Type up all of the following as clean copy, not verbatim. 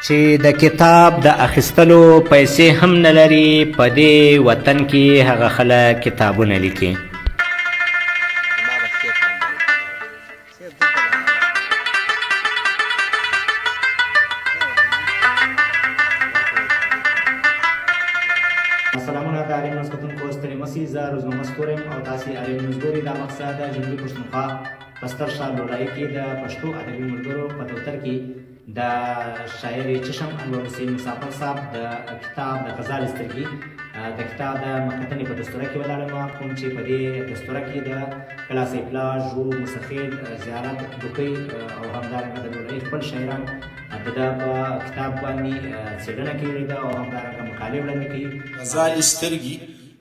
چې د کتاب د اخیستلو پیسې هم نه لري، په دې وطن کې هغه خلک کتابونه لیکي. سلامونه د عالم نیوز کتونکو ستړي مسئ، زه روزنامه ستور یم او تاسې عالم نیوز ګورئ. دا مقصد د جنوبي پښتونخوا په ستر ښار لوړایي کې د پښتو ادبي ملګرو په دفتر کې د شاعر چشم انور حسین مسافر صاحب د کتاب د غزال سترګي د کتاب د مخکتنې په دستوره کې ولاړ یم، کوم چې په دې دستوره کې د کلاسې پلاژ، ژوب، مسخیل، زیارت، دوکۍ او همدارنګه د لوړایي خپل شاعران د ده په کتاب باندې څېړنه کړې ده او همدارنګه مقالې وړاندې کوي. غزال سترګي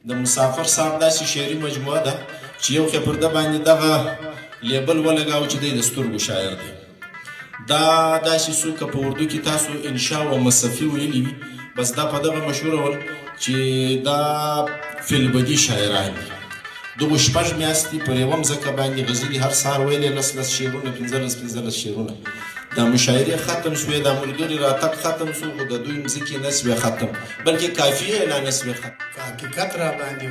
د مسافر صاحب داسې شعري مجموعه ده چې یو خې پر ده باندې دغه لیبل ولګاو چې دی د سترګو شاعر دی. دا داسې څوک په اردو کې تاسو انشا و مصفي ویلي وي، بس دا په دغه مشهوره ول چې دا فیلبدي شاعران دي. دغو شپږ میاشتې پر یوه مځکه باندې غزلي هر سهار ویلې، لس شعرونه، پنځلس شعرونه. دا مشاعرې ختم شوې، دا ملګري راتګ ختم شو، خو د دوی مځکې نه شوې ختم، بلکې کافیې لا نه شوې ختم. که حقیقت را باندې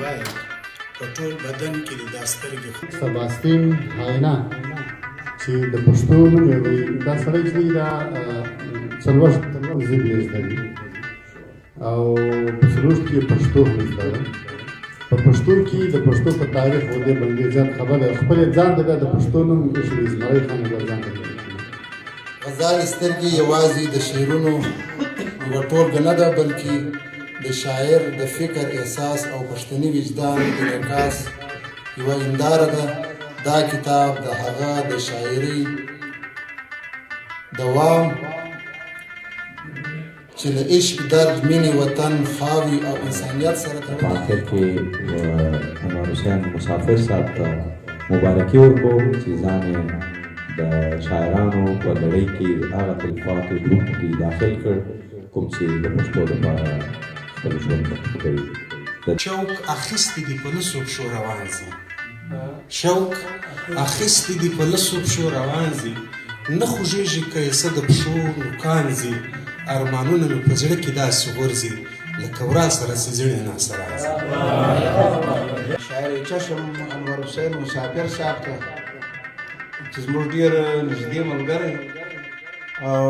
وایي په ټول بدن کې د دا سترګې سباستین هاینا چې د پښتو نوم یې دی، دا سړی چې دی دا څلوېښت ژبې زده دي او په څلوېښت کې پښتو هم زده ده. په پښتو کې د پښتو په تاریخ او دې باندې زیات خبره خپل ځان ته د پښتو نوم ایښی دی، زمری خان یې ځان ته غزال سترګې یوازې د شعرونو یوه ټولګه نه ده، بلکې د شاعر د فکر، احساس او پښتني وجدان انعکاس یوه هنداره ده. دا کتاب د هغه د شاعرۍ دوام چې له عشق، درد، مینې، وطن، خاورې او انسانیت سره په آخر کې انور حسین مسافر صاحب ته مبارکي ورکوم چې ځان یې د شاعرانو په لړۍ کې هغه تلفاتو ګروپ کې داخل کړ کوم چې د پښتو لپاره خپل ژوند کوي. شوق اخیستی دی په لسو پښو روان ځي، شوق اخیستی دی په لسو پښو روان ځي، نه خوږېږي که یې څه د پښو نوکان ځي، ارمانونه مې په زړه کې داسې غورځي لکه ورا سره چې زړې ناسره ځي. شاعر چشم انور حسین مسافر صاحب ته چې زموږ ډېر نږدې ملګری او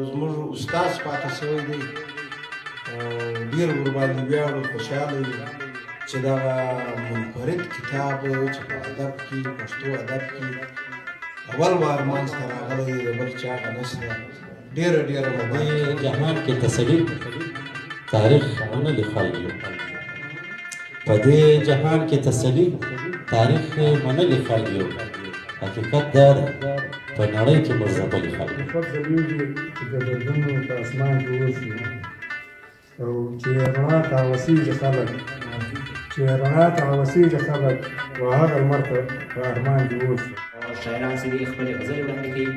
زموږ استاد پاتې شوی دی، ډېر ورباندې ویاړو، خوشحاله یو چې دغه منفرد کتاب چې په ادب کې، پښتو ادب کې اول وار منځته راغلی دی، د بل چا هغه نشته. ډېره جهان کې تسلي تاریخ ونه لیکلی، په دې جهان کې تسلي تاریخ ونه لیکلی، حقیقت دا ده په نړۍ کې موږ ځپلي خلک چې د دردونو په اسمان کې اوسي او چې رڼا ته وسیږي خلک و هغه لمر ته په ارمان کې اوسي. شاعران چې دي خپلې غزلې وړاندې کوي.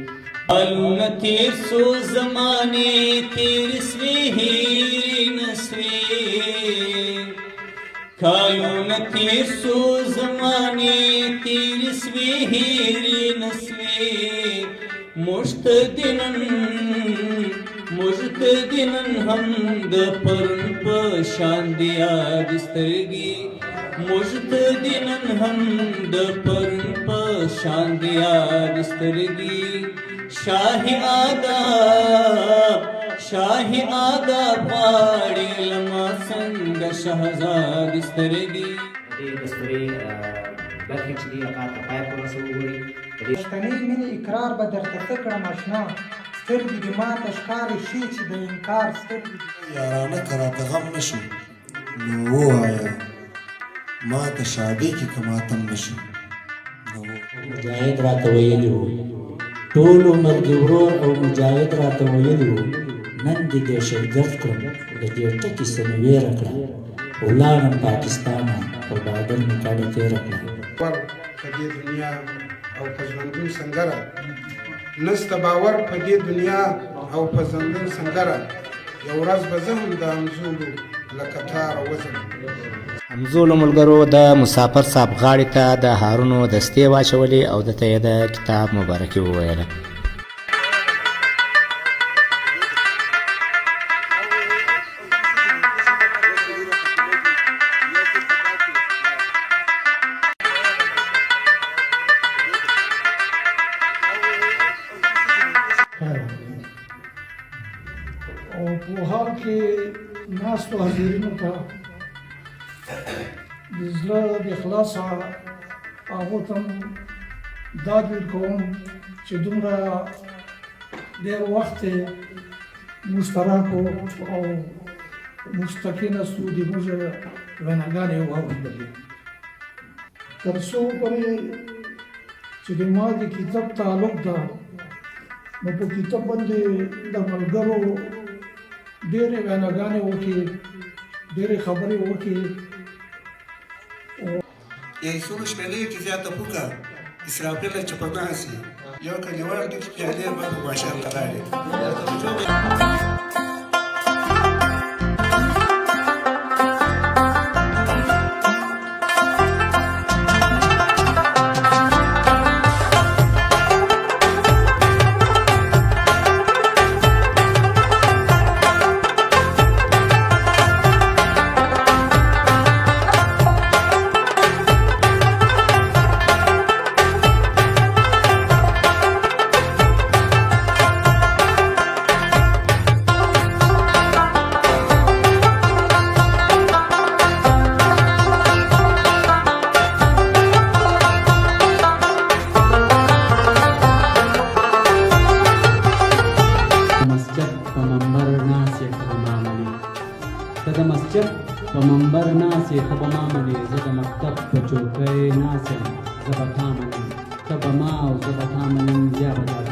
کلونه تیر سو زمانې تیر سوې هېرې نه سوې، کلونه تیر سو زمانې تیر سوې هېرې نه سوې، موږ ته د نن هم د پرون په شان د یاد سترګې، موږ ته د نن هم د پرون په شان د یاد سترګې، شاهي آداب غواړي لما څنګه شهزاد سترګې. د دې دستورې برخې چې دي هغه تر پایه پورې سره وګورئ. پښتني مینې اقرار به درته څه کړم اشنا، سترګې دې ماته ښکاري ښې چې د انکار سترګې. یارانه که راته غم نه شو نو ووایه ما ته شادۍ کې که ماتم نه شو. مجاهد راته ویلي وو ټول عمر دې ورور او مجاهد راته ویلي وو نن دې دهشتګرد کړم د دې ټکي څه مې ویره کړه، ولاړم پاکستانه او بادل مې کډه تېره کړه. په دې دنیا او په ژوندون سندره نسته باور، په دې دنیا او په ژوندون سندره یو ورځ به زه هم د همزولو لکه تار وزم. همزولو ملګرو د مسافر صاحب غاړې ته د هارونو دستې واچولې او دته یې د کتاب مبارکي وویله. ناستو حاضرینو ته د زړه د اخلاصه هغو ته دا دود کوم چې دومره ډېر وخت یې موږ ته راکړو او موږ ته کېناستو د موږ ویناګانې یې واورېدلې تر څو پورې چې د ما د کتاب تعلق ده نو په کتاب باندې د ملګرو ډېرې ویناګانې وکړي ډېرې خبرې وکړي یې څو شپېلې کې زیاته پوکه اسرافیل چې په ناسي یو کلیوال کې پیالې به ماشاءالله راړي د مسجد په منبر ناست یې ته به ما منې زه د مکتب په چوکۍ ناست یم زه به تا منم ته به ما او زه به تا منم بیا به